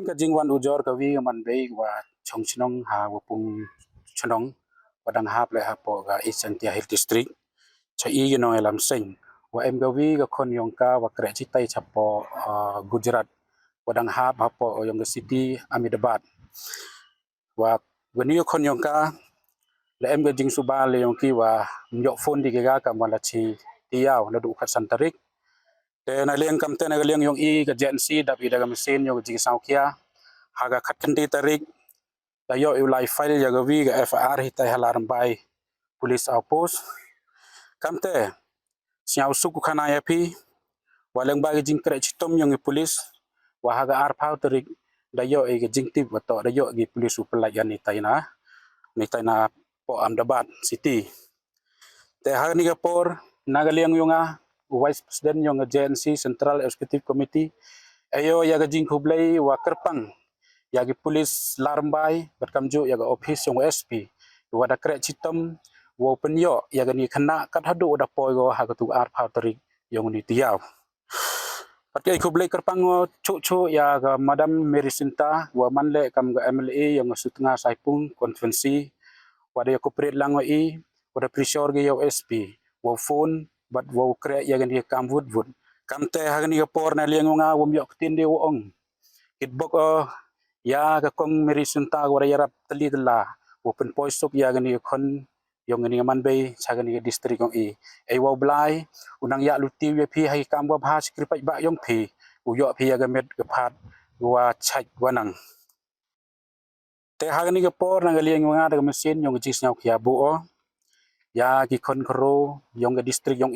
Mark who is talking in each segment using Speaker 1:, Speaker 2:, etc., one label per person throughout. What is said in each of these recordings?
Speaker 1: Ka jingwan ujor ka wi man bei wa chongchnong ha wa pung chnong padang hap le ha po ga Isantia Hill District cha I no elam sing wa em ga wi ga khon yong ka wa kre chi tai chapo Gujarat padang hap ha po yong city Ahmedabad wa wani khon yong ka le em ga jing suba le yong ki wa myok phone di ga ka mala chi tiaw na du khat santarik te na leng kam te na leng yong I ka agency da bi da mesin yong jing sau kia haga khat kan ti tarik da yo ulai file ya ga wi ga FR hi tai halar bai police outpost kam te siaw su ku khana ya phi waleng ba ga jing kre chitom yong police wa haga ar phau tarik da yo e ga jing tip wa to da yo gi police upla ya ni tai na po Ahmedabad city te ha ni ga por nagaleng yonga vice president yong agency central executive committee ayo ya ga jing khublai wa kerpang ya gi police larmbai berkamju ya ga office yong SP wa da kre chitom wo penyo ya ga ni khana kat hadu da poi go ha ga tu ar phau tarik yong ni tiaw patkai khublai kerpang chu ya ga madam Mary Sinta wa manle kam ga MLA yong sutnga saipung konferensi wa da corporate lang wa I wa da pressure ge yo SP wo phone bat wo kre ya ga ni kam vut kam te ha ga ni por na liang nga wo myok tin de wo ong kitbok ya ga kong Mary Sinta wa ya rap tali tala wo pen poisop ya ga ni khon yong ni man bei cha ga ni district ong I wo blai unang ya luti we phi hai kam wa bha skripai ba yong phi u yo phi ya ga met ga phat wa chai wa nang te ha ga ni ga por na ga liang nga da mesin yong ji snaw khia bu ya ki khon khro yong ga district yong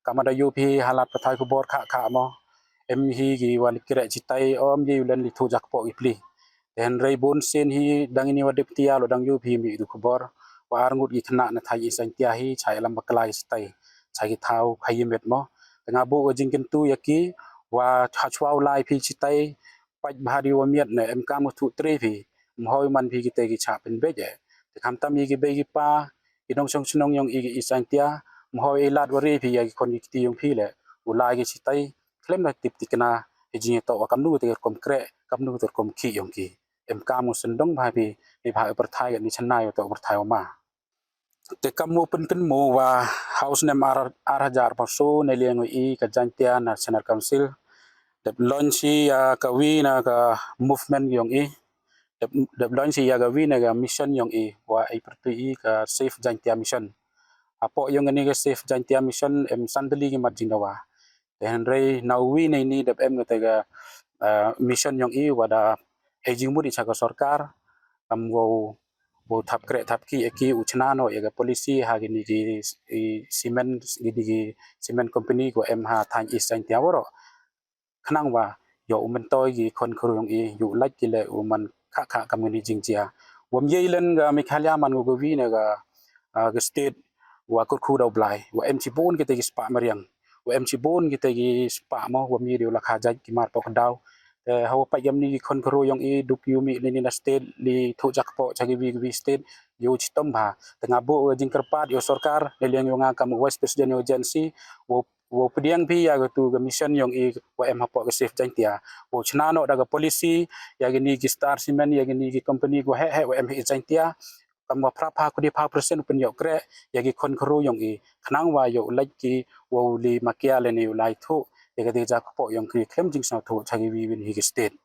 Speaker 1: kamada yu phi halat pathai ku bor kha mo em hi gi wan kre chitai om ji len li thu jak po ipli den rei bon sen hi dang ni wadep tia lo dang yu phi mi du khbor wa ar ngut gi thna na thai Isantia hi chai lam baklai stai chai gi thau khai met mo nga bu jing ken tu yaki wa chhachwau lai phi chitai paj bhari wa miet ne em kam thu tre phi mhoi man phi gi te gi cha pen be je te kham tam gi be gi pa idong song chnong yong Isantia mhoi lat wa ri phi ya gi kon gi ti yong phi le ulai gi chitai klem na tip tikna ejing to wa kamnu te kom kre kamnu te kom khi yong ki em kamu sendong bha bi ni bha per thai ni chanai to per thai ma te kamu pen ken mo wa house ne mar hajar paso ne leng I ka Jantia National Council de launch ya ka wi na ka movement yong de launch ya ga wi na ga mission yong wa ai per tu ka safe Jantia mission apo yong ni ga safe Jantia mission em sandali gi mat jinawa den rei nawi nei ni de em ga mission yong wada ejing mu di cha sarkar am wo thap kre thap ki uchna no ya policy ha gi ni cement company ko em ha than Isantia woro khnang wa yo men toy gi khon khru yong yu lak ki le u man kha community jingjia wom ye len ga mikhalya man go wi na ga state wa kur khu do blai wa em chi bon ki te gi spa mariang wa em chi bon ki te gi spa mo wa mi ri la kha jai ki mar pok daw haw pa yam ni khon khru yong duk yu mi ni na state li thu jak po chagi wi state yu chitom ba tanga bo jing kerpat yo sarkar le leng yong kam vice president yo agency wo pediang phi ya tu ga mission yong wa em ha po ga safe Jantia wo chna no da ga policy ya gi ni gi star cement ya gi ni gi company go he wa em hi Jantia kam wa phra pha ku di pha percent pen yo kre ya gi khon khru yong khnang wa yo like ki wo li makia le ni lai thu ya ga de ja po yong ki khem jing sa thu chagi wi win hi state